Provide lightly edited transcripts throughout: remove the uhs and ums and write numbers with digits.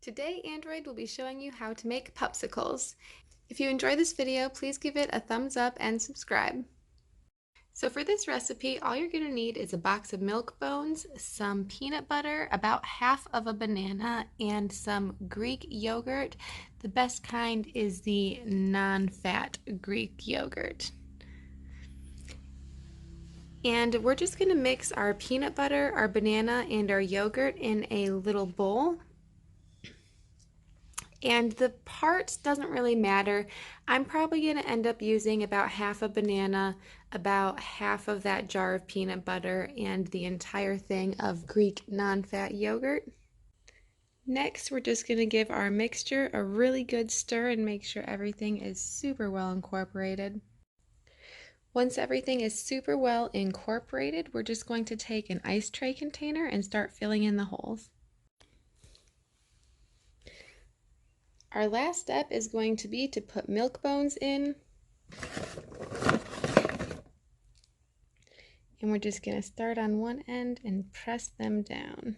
Today, Android will be showing you how to make popsicles. If you enjoy this video, please give it a thumbs up and subscribe. So for this recipe, all you're going to need is a box of milk bones, some peanut butter, about half of a banana, and some Greek yogurt. The best kind is the non-fat Greek yogurt. And we're just going to mix our peanut butter, our banana, and our yogurt in a little bowl. And the part doesn't really matter. I'm probably going to end up using about half a banana, about half of that jar of peanut butter, and the entire thing of Greek non-fat yogurt. Next, we're just going to give our mixture a really good stir and make sure everything is super well incorporated. Once everything is super well incorporated, we're just going to take an ice tray container and start filling in the holes. Our last step is going to be to put milk bones in. And we're just going to start on one end and press them down.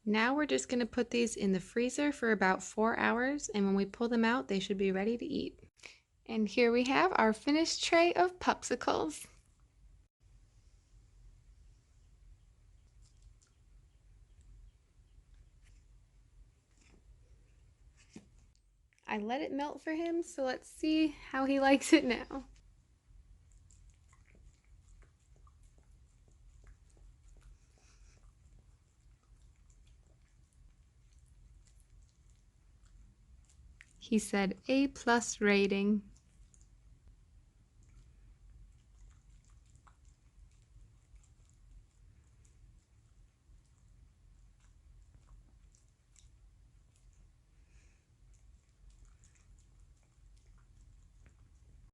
Now we're just going to put these in the freezer for about 4 hours, and when we pull them out, they should be ready to eat. And here we have our finished tray of popsicles. I let it melt for him, so let's see how he likes it now. He said A+ rating.